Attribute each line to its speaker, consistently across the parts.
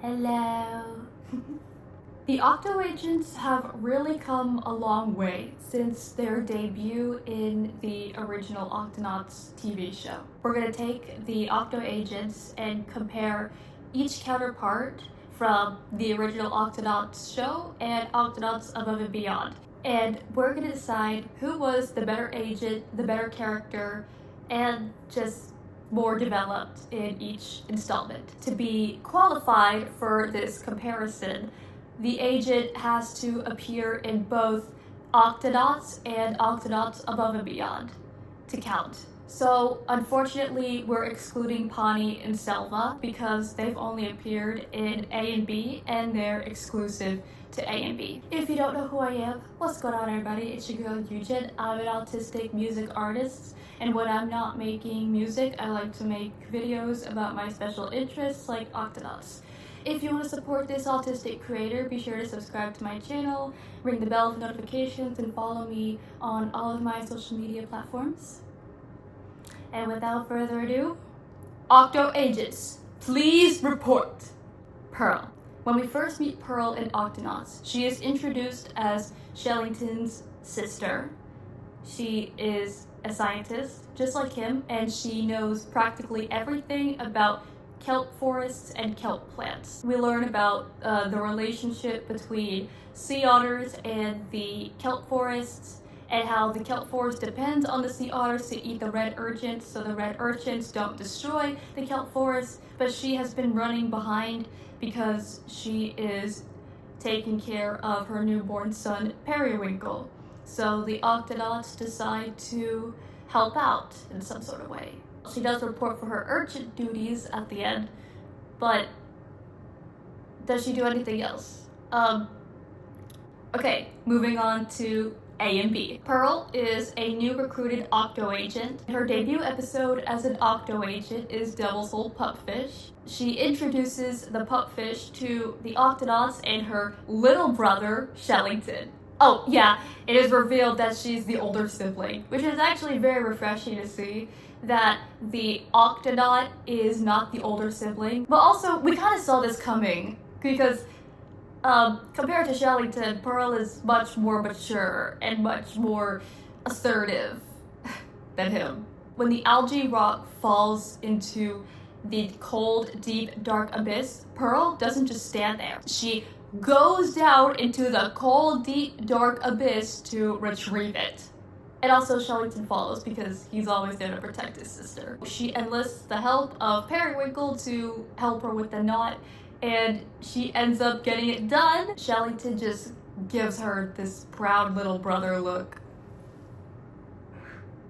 Speaker 1: Hello. The Octo-Agents have really come a long way since their debut in the original Octonauts TV show. We're going to take the Octo-Agents and compare each counterpart from the original Octonauts show and Octonauts Above and Beyond. And we're going to decide who was the better agent, the better character, and just more developed in each installment. To be qualified for this comparison, the agent has to appear in both Octonauts and Octonauts Above and Beyond to count. So unfortunately, we're excluding Pawnee and Selva because they've only appeared in A and B and they're exclusive to A and B. If you don't know who I am, what's going on everybody? It's your girl Eugen. I'm an autistic music artist, and when I'm not making music, I like to make videos about my special interests like Octonauts. If you want to support this autistic creator, be sure to subscribe to my channel, ring the bell for notifications, and follow me on all of my social media platforms. And without further ado, Octo-Agents, please report. Pearl. When we first meet Pearl in Octonauts, she is introduced as Shellington's sister. She is a scientist, just like him, and she knows practically everything about kelp forests and kelp plants. We learn about the relationship between sea otters and the kelp forests, and how the kelp forest depends on the sea otters to eat the red urchins, so the red urchins don't destroy the kelp forest, but she has been running behind because she is taking care of her newborn son, Periwinkle. So the Octonauts decide to help out in some sort of way. She does report for her urchin duties at the end, but does she do anything else? Okay, moving on to A and B. Pearl is a new recruited Octo-Agent. Her debut episode as an Octo-Agent is Devil's Old Pupfish. She introduces the Pupfish to the Octonauts and her little brother, Shellington. Oh yeah, it is revealed that she's the older sibling, which is actually very refreshing to see that the Octonaut is not the older sibling. But also, we kind of saw this coming because compared to Shellington, Pearl is much more mature and much more assertive than him. When the algae rock falls into the cold, deep, dark abyss, Pearl doesn't just stand there. She goes down into the cold, deep, dark abyss to retrieve it. And also Shellington follows because he's always there to protect his sister. She enlists the help of Periwinkle to help her with the knot, and she ends up getting it done. Shellington just gives her this proud little brother look.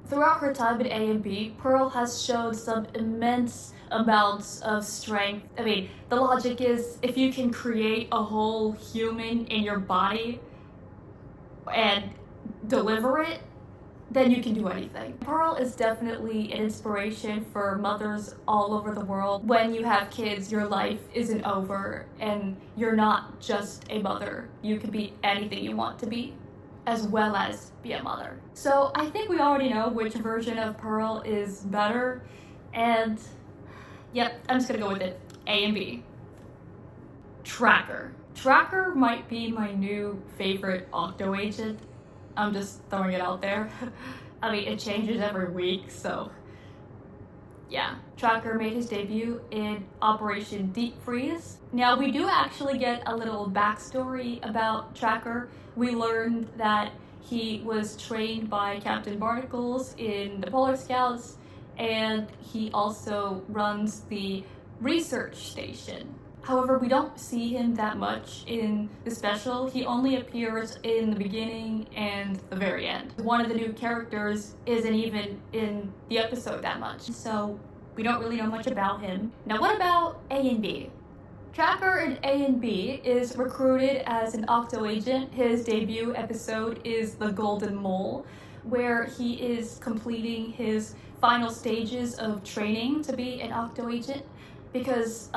Speaker 1: Throughout her time in A and B, Pearl has shown some immense amounts of strength. I mean, the logic is if you can create a whole human in your body and deliver it, then you can do anything. Pearl is definitely an inspiration for mothers all over the world. When you have kids, your life isn't over and you're not just a mother. You can be anything you want to be, as well as be a mother. So I think we already know which version of Pearl is better, and yep, I'm just gonna go with it. A and B. Tracker. Tracker might be my new favorite Octo-Agent. I'm just throwing it out there. I mean, it changes every week, so yeah. Tracker made his debut in Operation Deep Freeze. Now, we do actually get a little backstory about Tracker. We learned that he was trained by Captain Barnacles in the Polar Scouts, and he also runs the research station. However, we don't see him that much in the special. He only appears in the beginning and the very end. One of the new characters isn't even in the episode that much, so we don't really know much about him. Now, what about A and B? Tracker in A and B is recruited as an Octo-Agent. His debut episode is The Golden Mole, where he is completing his final stages of training to be an Octo-Agent, because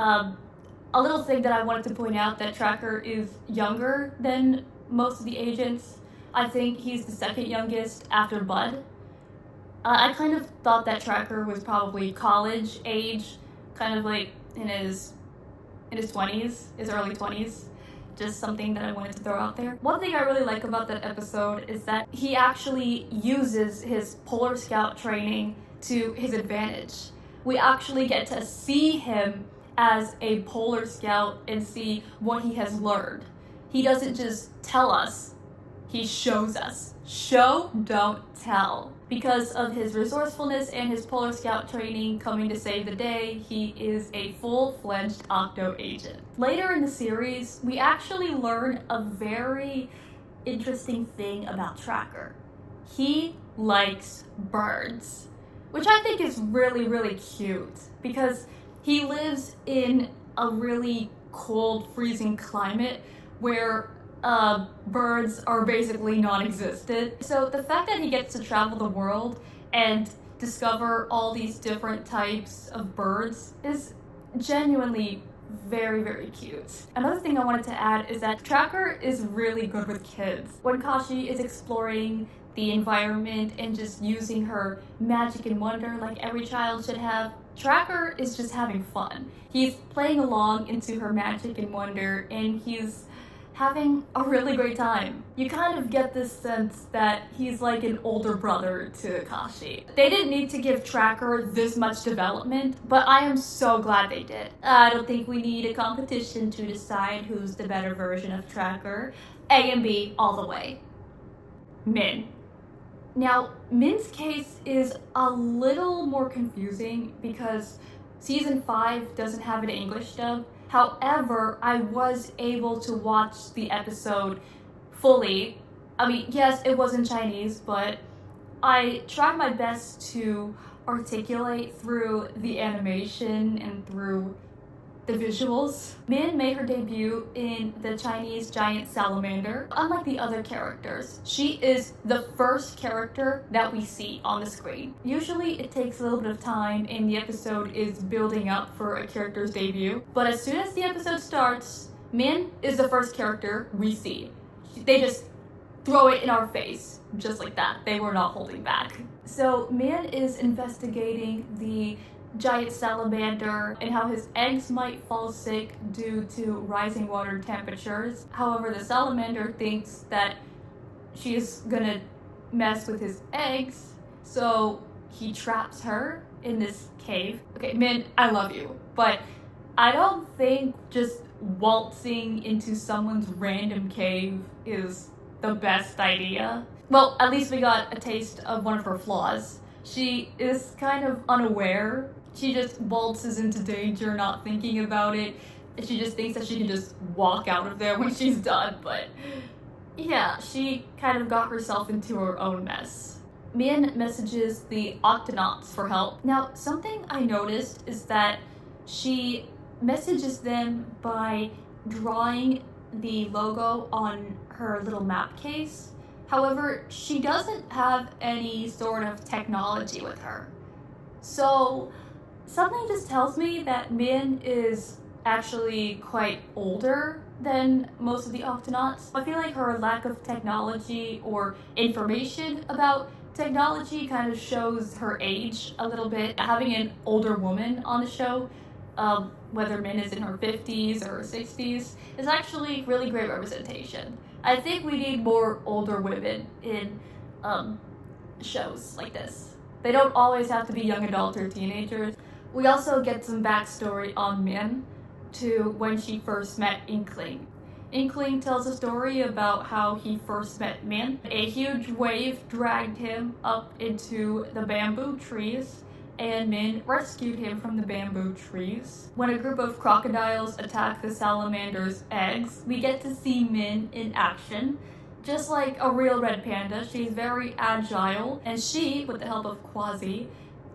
Speaker 1: a little thing that I wanted to point out, that Tracker is younger than most of the agents. I think he's the second youngest after Bud. I kind of thought that Tracker was probably college age, kind of like in his in his 20s, his early 20s. Just something that I wanted to throw out there. One thing I really like about that episode is that he actually uses his Polar Scout training to his advantage. We actually get to see him as a Polar Scout and see what he has learned. He doesn't just tell us, he shows us. Show, don't tell. Because of his resourcefulness and his Polar Scout training coming to save the day, he is a full-fledged Octo-Agent. Later in the series, we actually learn a very interesting thing about Tracker. He likes birds, which I think is really, really cute because he lives in a really cold, freezing climate where birds are basically non-existent. So the fact that he gets to travel the world and discover all these different types of birds is genuinely very, very cute. Another thing I wanted to add is that Tracker is really good with kids. When Kashi is exploring the environment and just using her magic and wonder like every child should have, Tracker is just having fun. He's playing along into her magic and wonder, and he's having a really great time. You kind of get this sense that he's like an older brother to Kashi. They didn't need to give Tracker this much development, but I am so glad they did. I don't think we need a competition to decide who's the better version of Tracker. A and B all the way. Min. Now, Min's case is a little more confusing because season 5 doesn't have an English dub. However, I was able to watch the episode fully. I mean, yes, it was in Chinese, but I tried my best to articulate through the animation and through the visuals. Min made her debut in the Chinese giant salamander. Unlike the other characters, she is the first character that we see on the screen. Usually it takes a little bit of time and the episode is building up for a character's debut, but as soon as the episode starts, Min is the first character we see. They just throw it in our face, just like that. They were not holding back. So Min is investigating the giant salamander and how his eggs might fall sick due to rising water temperatures. However, the salamander thinks that she's gonna mess with his eggs, so he traps her in this cave. Okay, Min, I love you, but I don't think just waltzing into someone's random cave is the best idea. Well, at least we got a taste of one of her flaws. She is kind of unaware. She just waltzes into danger, not thinking about it. She just thinks that she can just walk out of there when she's done, but yeah, she kind of got herself into her own mess. Min messages the Octonauts for help. Now, something I noticed is that she messages them by drawing the logo on her little map case. However, she doesn't have any sort of technology with her. So something just tells me that Min is actually quite older than most of the Octonauts. I feel like her lack of technology or information about technology kind of shows her age a little bit. Having an older woman on the show, whether Min is in her 50s or 60s, is actually really great representation. I think we need more older women in shows like this. They don't always have to be young adults or teenagers. We also get some backstory on Min to when she first met Inkling. Inkling tells a story about how he first met Min. A huge wave dragged him up into the bamboo trees, and Min rescued him from the bamboo trees. When a group of crocodiles attack the salamander's eggs, we get to see Min in action. Just like a real red panda, she's very agile, and she, with the help of Quasi,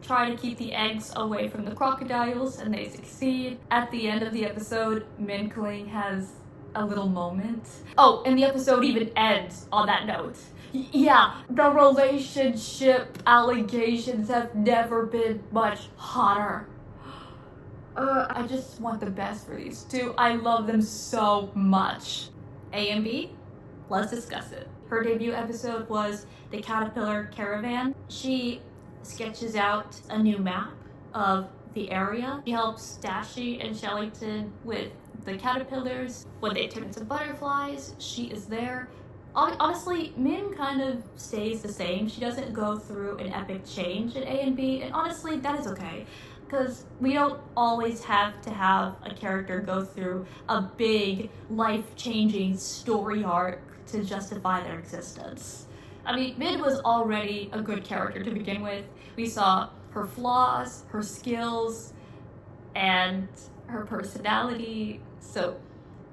Speaker 1: try to keep the eggs away from the crocodiles, and they succeed. At the end of the episode, Minkling has a little moment. Oh, and the episode even ends on that note. Yeah, the relationship allegations have never been much hotter. I just want the best for these two. I love them so much. A and B? Let's discuss it. Her debut episode was The Caterpillar Caravan. She sketches out a new map of the area. She helps Dashi and Shellington with the caterpillars. When they turn into butterflies, she is there. Honestly, Min kind of stays the same. She doesn't go through an epic change in A and B, and honestly, that is okay. Because we don't always have to have a character go through a big, life-changing story arc to justify their existence. I mean, Min was already a good character to begin with. We saw her flaws, her skills, and her personality, so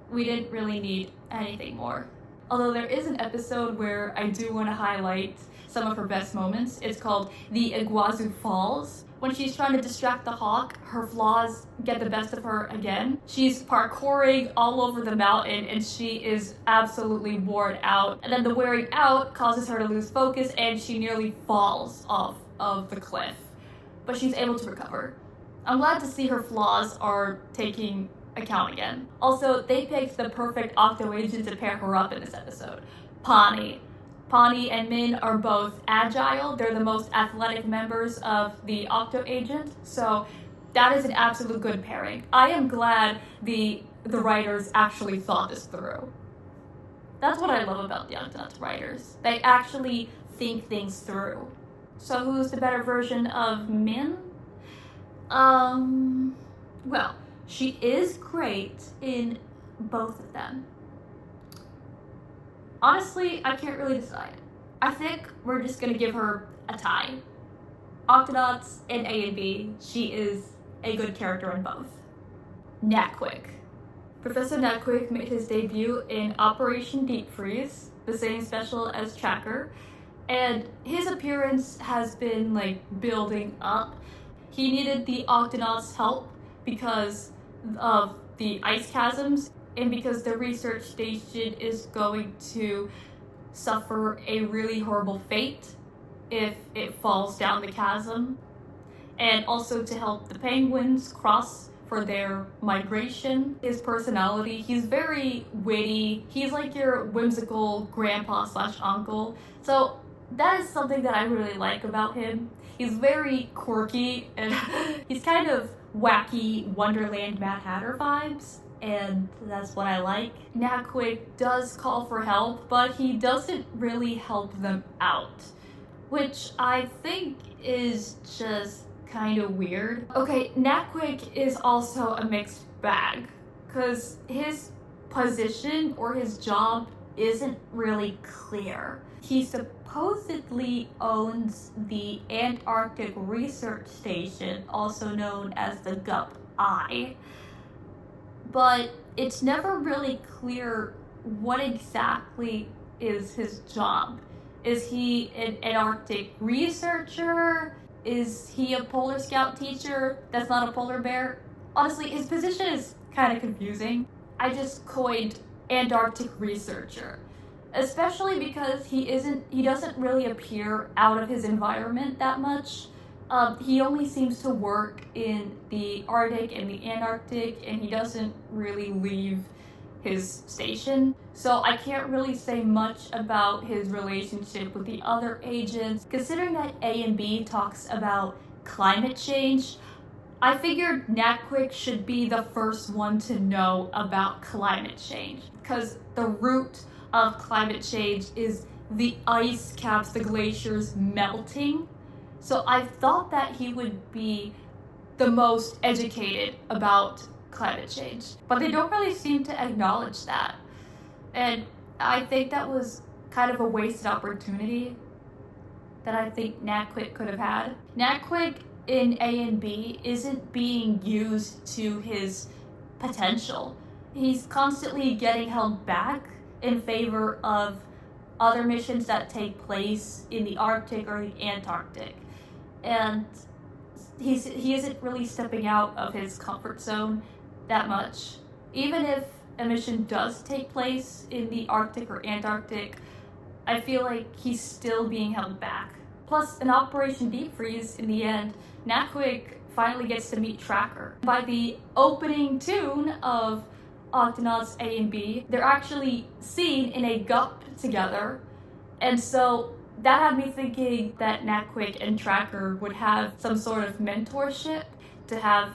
Speaker 1: we didn't really need anything more. Although there is an episode where I do want to highlight some of her best moments. It's called The Iguazu Falls. When she's trying to distract the hawk, her flaws get the best of her again. She's parkouring all over the mountain and she is absolutely worn out. And then the wearing out causes her to lose focus and she nearly falls off of the cliff. But she's able to recover. I'm glad to see her flaws are taking account again. Also, they picked the perfect Octo-Agent to pair her up in this episode. Pawnee. Pawnee and Min are both agile. They're the most athletic members of the Octo-Agent, so that is an absolute good pairing. I am glad the writers actually thought this through. That's what I love about the Octonauts writers. They actually think things through. So who's the better version of Min? Well, she is great in both of them. Honestly, I can't really decide. I think we're just gonna give her a tie. Octonauts in A and B, she is a good character in both. Natquig. Professor Natquig made his debut in Operation Deep Freeze, the same special as Tracker, and his appearance has been building up. He needed the Octonauts' help because of the ice chasms and because the research station is going to suffer a really horrible fate if it falls down the chasm, and also to help the penguins cross for their migration. His personality, he's very witty. He's like your whimsical grandpa / uncle. So that is something that I really like about him. He's very quirky and he's kind of wacky Wonderland Mad Hatter vibes, and that's what I like. Natquig does call for help, but he doesn't really help them out, which I think is just kind of weird. Okay, Natquig is also a mixed bag, because his position or his job isn't really clear. He supposedly owns the Antarctic Research Station, also known as the GUP-I, but it's never really clear what exactly is his job. Is he an Antarctic researcher? Is he a polar scout teacher that's not a polar bear? Honestly, his position is kind of confusing. I just coined Antarctic researcher, especially because he doesn't really appear out of his environment that much. He only seems to work in the Arctic and the Antarctic, and he doesn't really leave his station. So I can't really say much about his relationship with the other agents. Considering that A and B talks about climate change, I figured Natquig should be the first one to know about climate change, because the root of climate change is the ice caps, the glaciers melting. So I thought that he would be the most educated about climate change, but they don't really seem to acknowledge that. And I think that was kind of a wasted opportunity that I think Natquig could have had. Natquig in A and B isn't being used to his potential. He's constantly getting held back in favor of other missions that take place in the Arctic or the Antarctic. And he isn't really stepping out of his comfort zone that much. Even if a mission does take place in the Arctic or Antarctic, I feel like he's still being held back. Plus, in Operation Deep Freeze, in the end, Natquig finally gets to meet Tracker. By the opening tune of Octonauts A and B, they're actually seen in a GUP together, and so that had me thinking that Natquig and Tracker would have some sort of mentorship to have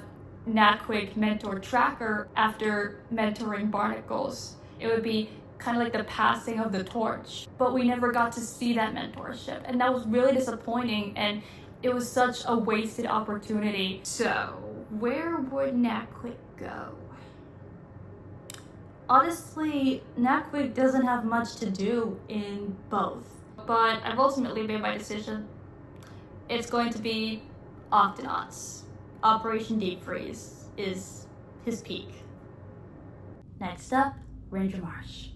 Speaker 1: Natquig mentor Tracker after mentoring Barnacles. It would be kind of like the passing of the torch. But we never got to see that mentorship, and that was really disappointing, and it was such a wasted opportunity. So, where would Natquig go? Honestly, Natquig doesn't have much to do in both, but I've ultimately made my decision. It's going to be Octonauts. Operation Deep Freeze is his peak. Next up, Ranger Marsh.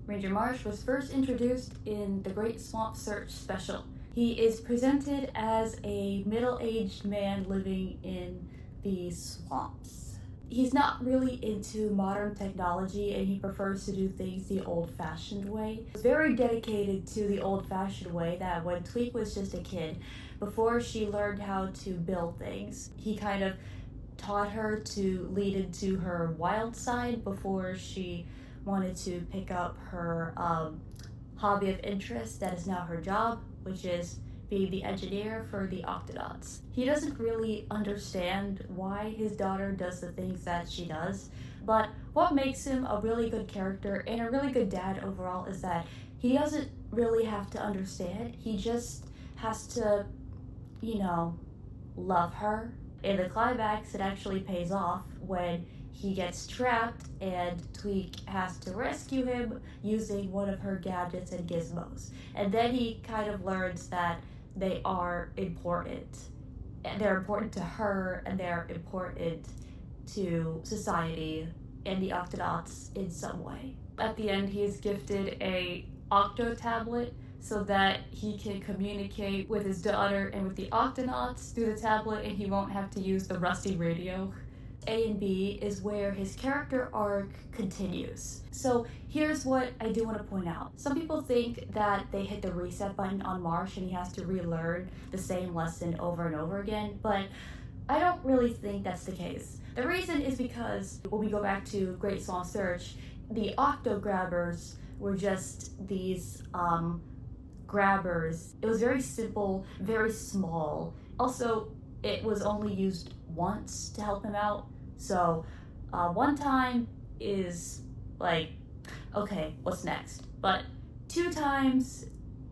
Speaker 1: Ranger Marsh was first introduced in the Great Swamp Search special. He is presented as a middle-aged man living in the swamps. He's not really into modern technology, and he prefers to do things the old-fashioned way. He's very dedicated to the old-fashioned way that when Natquig was just a kid, before she learned how to build things, he kind of taught her to lead into her wild side before she wanted to pick up her hobby of interest that is now her job, which is being the engineer for the Octonauts. He doesn't really understand why his daughter does the things that she does, but what makes him a really good character and a really good dad overall is that he doesn't really have to understand. He just has to, love her. In the climax, it actually pays off when he gets trapped and Natquig has to rescue him using one of her gadgets and gizmos. And then he kind of learns that they are important. And they're important to her, and they're important to society and the Octonauts in some way. At the end, he is gifted a Octo tablet so that he can communicate with his daughter and with the Octonauts through the tablet, and he won't have to use the rusty radio. A and B is where his character arc continues. So here's what I do want to point out. Some people think that they hit the reset button on Marsh and he has to relearn the same lesson over and over again, but I don't really think that's the case. The reason is because when we go back to Great Swamp Search, the Octo Grabbers were just these grabbers. It was very simple, very small. Also, it was only used once to help him out. So one time is like, okay, what's next? But 2 times,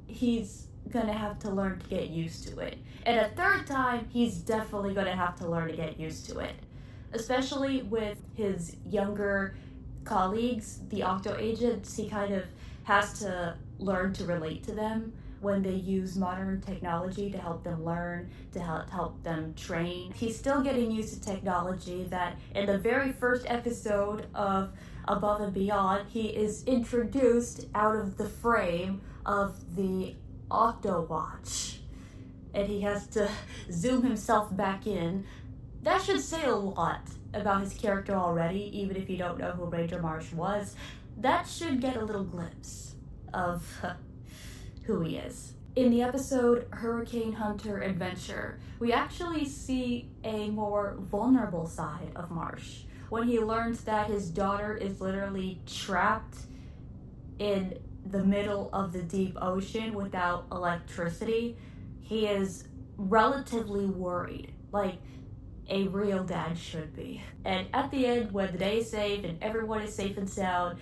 Speaker 1: he's gonna have to learn to get used to it. And a 3rd time, he's definitely gonna have to learn to get used to it. Especially with his younger colleagues, the Octo-Agents, he kind of has to learn to relate to them when they use modern technology to help them learn, to help them train. He's still getting used to technology that in the very first episode of Above and Beyond, he is introduced out of the frame of the Octo-Watch. And he has to zoom himself back in. That should say a lot about his character already, even if you don't know who Ranger Marsh was. That should get a little glimpse of who he is. In the episode Hurricane Hunter Adventure, we actually see a more vulnerable side of Marsh. When he learns that his daughter is literally trapped in the middle of the deep ocean without electricity, he is relatively worried, like a real dad should be. And at the end, when the day is saved and everyone is safe and sound,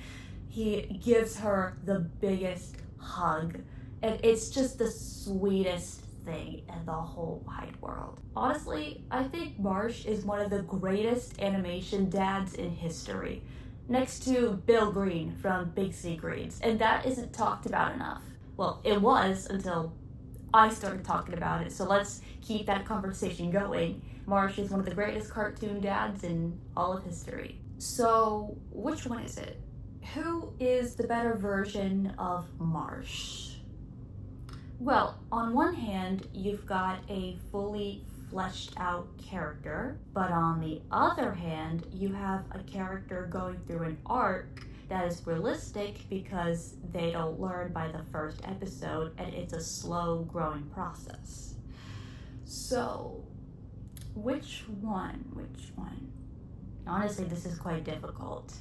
Speaker 1: he gives her the biggest hug. And it's just the sweetest thing in the whole wide world. Honestly, I think Marsh is one of the greatest animation dads in history, next to Bill Green from Big Sea Greens, and that isn't talked about enough. Well, it was until I started talking about it, so let's keep that conversation going. Marsh is one of the greatest cartoon dads in all of history. So, which one is it? Who is the better version of Marsh? Well, on one hand, you've got a fully fleshed out character, but on the other hand, you have a character going through an arc that is realistic because they don't learn by the first episode, and it's a slow growing process. So, which one? Honestly, this is quite difficult.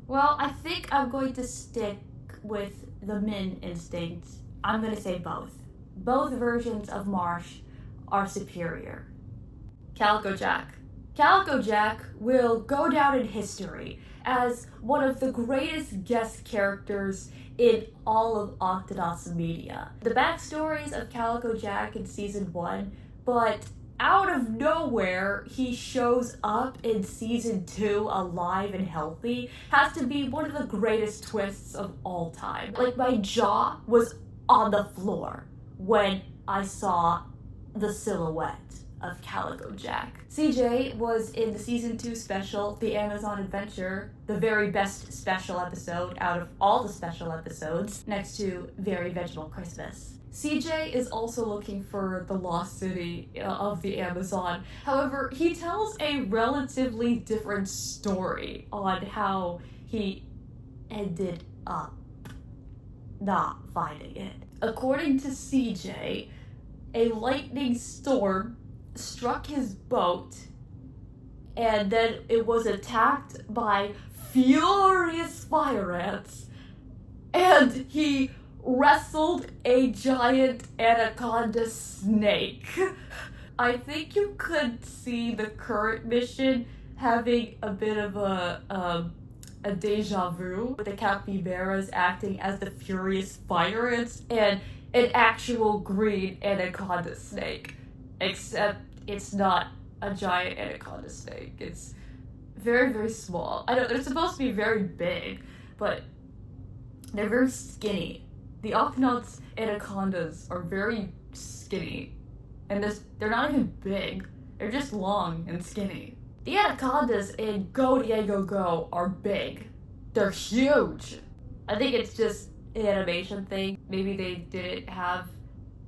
Speaker 1: Well, I think I'm going to stick with the Min instinct. I'm going to say both. Both versions of Marsh are superior. Calico Jack. Calico Jack will go down in history as one of the greatest guest characters in all of Octonauts media. The backstories of Calico Jack in Season 1, but out of nowhere, he shows up in Season 2 alive and healthy, has to be one of the greatest twists of all time. Like, my jaw was on the floor when I saw the silhouette of Calico Jack. CJ was in the Season 2 special, The Amazon Adventure, the very best special episode out of all the special episodes, next to Very Vegetal Christmas. CJ is also looking for the lost city of the Amazon. However, he tells a relatively different story on how he ended up not finding it. According to CJ, a lightning storm struck his boat, and then it was attacked by furious fire ants, and he wrestled a giant anaconda snake. I think you could see the current mission having a bit of a deja vu, with the capybaras acting as the furious fire ants and an actual green anaconda snake. Except it's not a giant anaconda snake. It's very, very small. I know they're supposed to be very big, but they're very skinny. The Octonauts anacondas are very skinny. And they're not even big. They're just long and skinny. The anacondas in Go Diego Go are big. They're huge. I think it's just an animation thing. Maybe they didn't have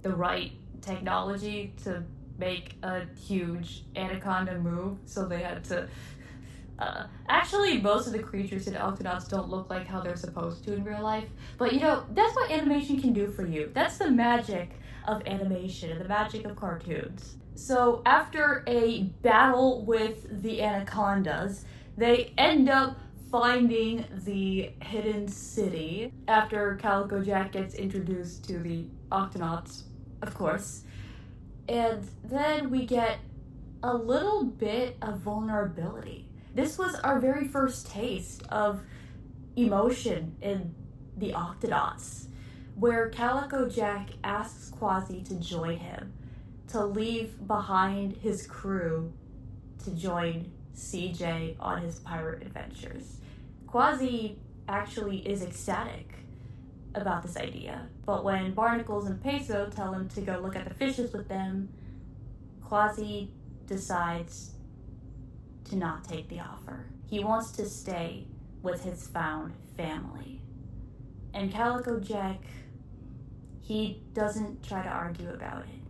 Speaker 1: the right technology to make a huge anaconda move, so they had to actually, most of the creatures in Octonauts don't look like how they're supposed to in real life, but you know, that's what animation can do for you. That's the magic of animation and the magic of cartoons. So after a battle with the anacondas, they end up finding the hidden city after Calico Jack gets introduced to the Octonauts, of course. And then we get a little bit of vulnerability. This was our very first taste of emotion in the Octonauts, where Calico Jack asks Quasi to join him, to leave behind his crew to join CJ on his pirate adventures. Quasi actually is ecstatic about this idea, but when Barnacles and Peso tell him to go look at the fishes with them, Quasi decides to not take the offer. He wants to stay with his found family. And Calico Jack, he doesn't try to argue about it.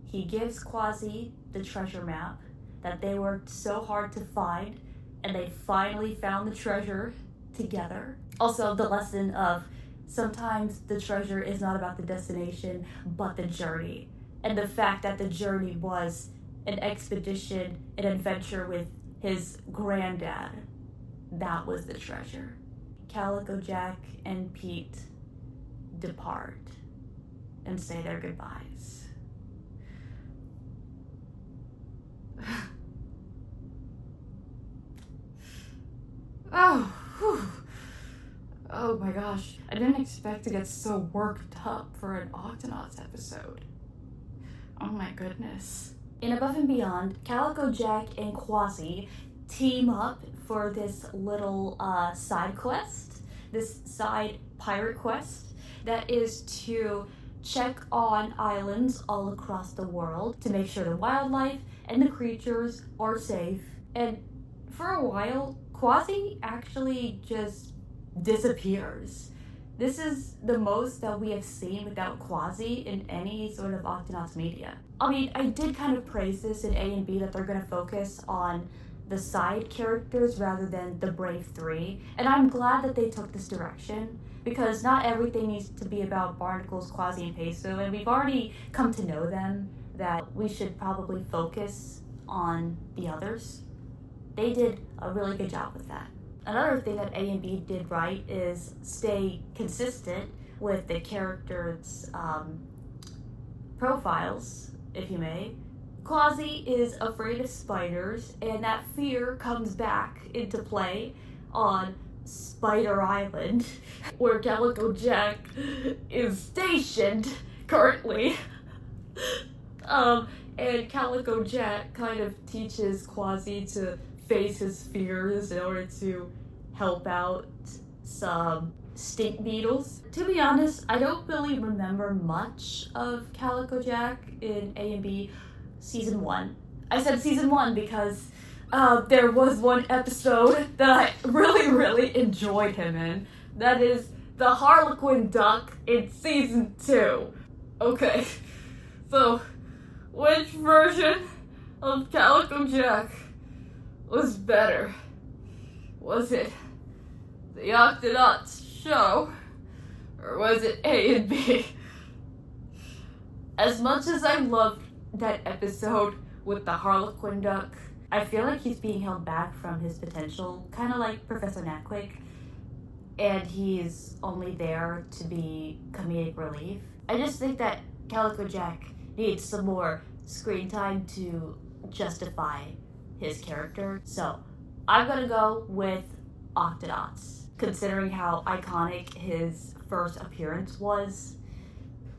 Speaker 1: He gives Quasi the treasure map that they worked so hard to find, and they finally found the treasure together. Also, the lesson of sometimes the treasure is not about the destination, but the journey. And the fact that the journey was an expedition, an adventure with his granddad. That was the treasure. Calico Jack and Pete depart and say their goodbyes. Oh, whew. Oh my gosh. I didn't expect to get so worked up for an Octonauts episode. Oh my goodness. In Above and Beyond, Calico Jack and Quasi team up for this little side quest, this side pirate quest that is to check on islands all across the world to make sure the wildlife and the creatures are safe. And for a while, Quasi actually just disappears. This is the most that we have seen without Quasi in any sort of Octonauts media. I mean, I did kind of praise this in A and B that they're going to focus on the side characters rather than the Brave Three, and I'm glad that they took this direction, because not everything needs to be about Barnacles, Quasi, and Peso, and we've already come to know them, that we should probably focus on the others. They did a really good job with that. Another thing that A and B did right is stay consistent with the characters' profiles, if you may. Quasi is afraid of spiders, and that fear comes back into play on Spider Island, where Calico Jack is stationed currently. And Calico Jack kind of teaches Quasi to face his fears in order to help out some stink beetles. To be honest, I don't really remember much of Calico Jack in A and B Season 1. I said Season 1 because there was one episode that I really enjoyed him in. That is the Harlequin Duck in Season 2. Okay, so which version of Calico Jack was better? Was it the Octonauts show, or was it A and B? As much as I loved that episode with the Harlequin Duck, I feel like he's being held back from his potential, kind of like Professor Natquig, and he's only there to be comedic relief. I just think that Calico Jack needs some more screen time to justify his character. So I'm gonna go with Octonauts. Considering how iconic his first appearance was,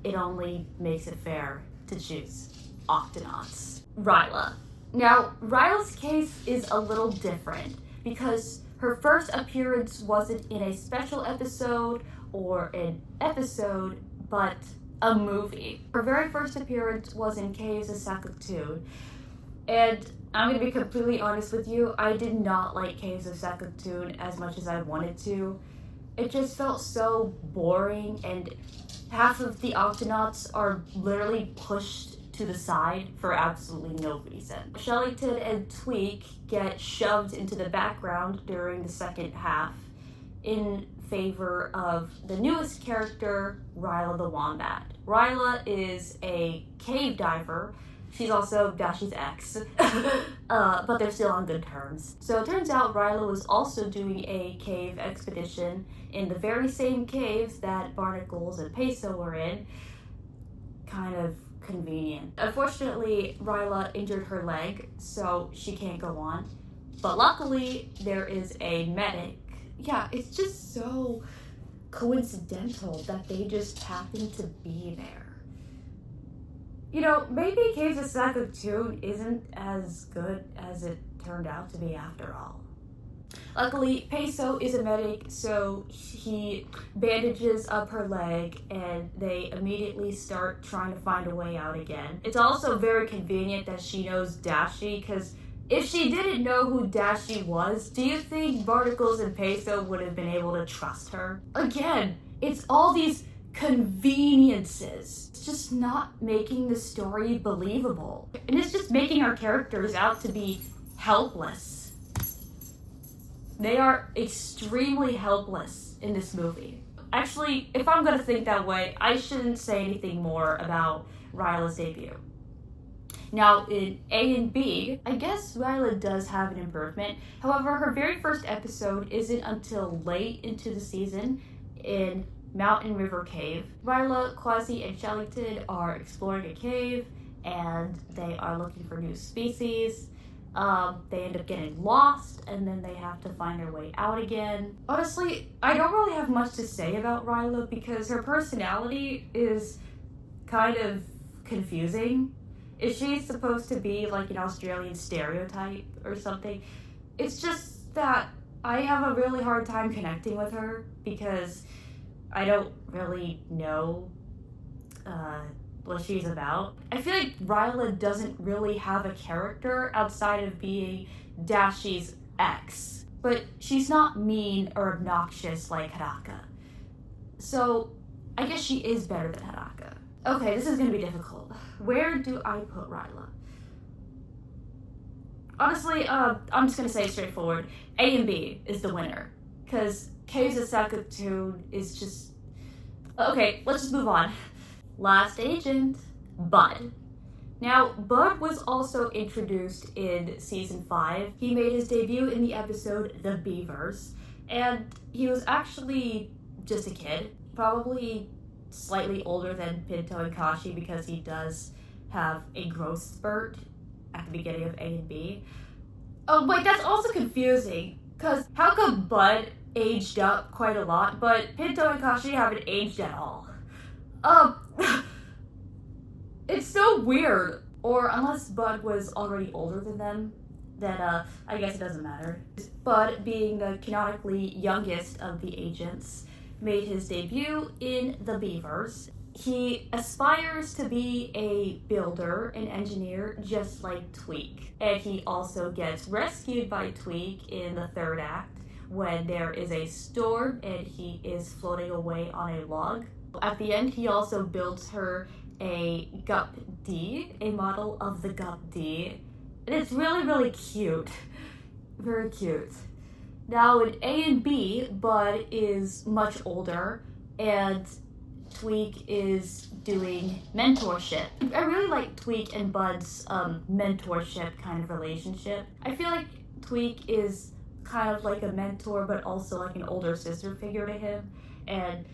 Speaker 1: it only makes it fair to choose Octonauts. Ryla. Now, Ryla's case is a little different because her first appearance wasn't in a special episode or an episode, but a movie. Her very first appearance was in Caves of Saskatoon, and I'm going to be completely honest with you, I did not like Caves of Saskatoon as much as I wanted to. It just felt so boring, and half of the Octonauts are literally pushed to the side for absolutely no reason. Shellington and Tweak get shoved into the background during the second half in favor of the newest character, Ryla the Wombat. Ryla is a cave diver. She's also Dashi's ex, but they're still on good terms. So it turns out Ryla was also doing a cave expedition in the very same caves that Barnacles and Peso were in. Kind of convenient. Unfortunately, Ryla injured her leg, so she can't go on. But luckily, there is a medic. Yeah, it's just so coincidental that they just happen to be there. You know, maybe Caves of Saskatoon isn't as good as it turned out to be after all. Luckily, Peso is a medic, so he bandages up her leg and they immediately start trying to find a way out again. It's also very convenient that she knows Dashi, because if she didn't know who Dashi was, do you think Barnacles and Peso would have been able to trust her? Again, it's all these conveniences. It's just not making the story believable. And it's just making our characters out to be helpless. They are extremely helpless in this movie. Actually, if I'm gonna think that way, I shouldn't say anything more about Ryla's debut. Now, in A and B, I guess Ryla does have an improvement. However, her very first episode isn't until late into the season in Mountain River Cave. Ryla, Quasi, and Shellington are exploring a cave, and they are looking for new species. They end up getting lost, and then they have to find their way out again. Honestly, I don't really have much to say about Ryla because her personality is kind of confusing. Is she supposed to be like an Australian stereotype or something? It's just that I have a really hard time connecting with her because I don't really know what she's about. I feel like Ryla doesn't really have a character outside of being Dashi's ex, but she's not mean or obnoxious like Hadaka. So I guess she is better than Hadaka. Okay, this is gonna be difficult. Where do I put Ryla? Honestly, I'm just gonna say straightforward. A and B is the winner, because Caves of Saskatoon is just... Okay, let's just move on. Last agent, Bud. Now, Bud was also introduced in Season 5. He made his debut in the episode The Beavers, and he was actually just a kid, probably slightly older than Pinto and Kashi because he does have a growth spurt
Speaker 2: at the beginning of A and B. Oh wait, that's also confusing, because how come Bud aged up quite a lot, but Pinto and Kashi haven't aged at all? It's so weird. Or unless Bud was already older than them, then I guess it doesn't matter. Bud, being the canonically youngest of the agents, made his debut in the Beavers. He aspires to be a builder, an engineer, just like Natquig. And he also gets rescued by Natquig in the third act when there is a storm and he is floating away on a log. At the end, he also builds her a Gup D, a model of the Gup D. And it's really, really cute. Very cute. Now in A and B, Bud is much older and Natquig is doing mentorship. I really like Natquig and Bud's mentorship kind of relationship. I feel like Natquig is kind of like a mentor but also like an older sister figure to him, and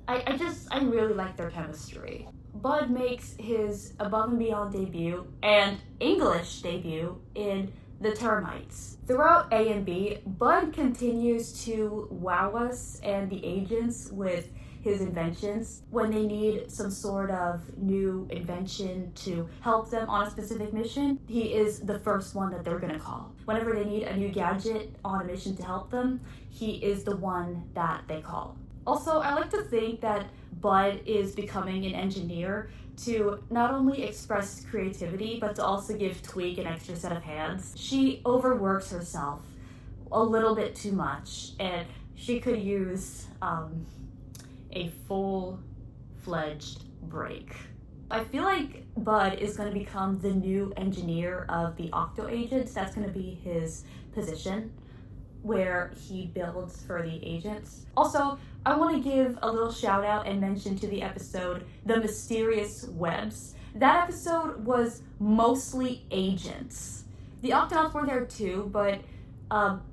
Speaker 2: I really like their chemistry. Bud makes his Above and Beyond debut and English debut in The Termites. Throughout A and B, Bud continues to wow us and the agents with his inventions. When they need some sort of new invention to help them on a specific mission, he is the first one that they're gonna call. Whenever they need a new gadget on a mission to help them, he is the one that they call. Also, I like to think that Bud is becoming an engineer to not only express creativity, but to also give Natquig an extra set of hands. She overworks herself a little bit too much, and she could use a full-fledged break. I feel like Bud is going to become the new engineer of the Octo-Agents. That's going to be his position, where he builds for the agents. Also, I want to give a little shout out and mention to the episode The Mysterious Webs. That episode was mostly agents. The Octonauts were there too, but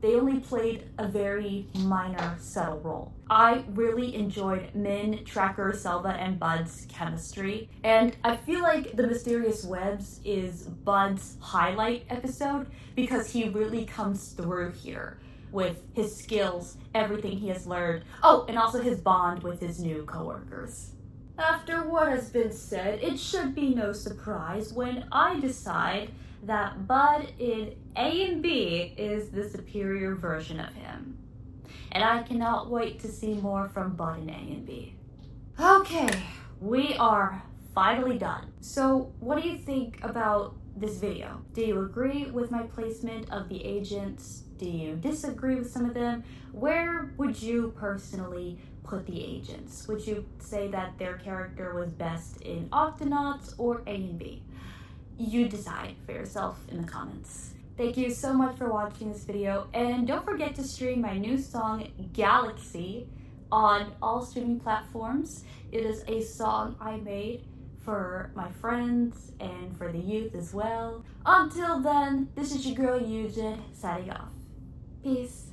Speaker 2: they only played a very minor, subtle role. I really enjoyed Min, Tracker, Selva, and Bud's chemistry, and I feel like The Mysterious Webs is Bud's highlight episode because he really comes through here with his skills, everything he has learned. Oh, and also his bond with his new coworkers. After what has been said, it should be no surprise when I decide that Bud in A and B is the superior version of him. And I cannot wait to see more from Bud in A and B. Okay, we are finally done. So what do you think about this video? Do you agree with my placement of the agents? Do you disagree with some of them? Where would you personally put the agents? Would you say that their character was best in Octonauts or A and B? You decide for yourself in the comments. Thank you so much for watching this video, and don't forget to stream my new song Galaxy on all streaming platforms. It is a song I made for my friends and for the youth as well. Until then, this is your girl Yujin signing off. Peace.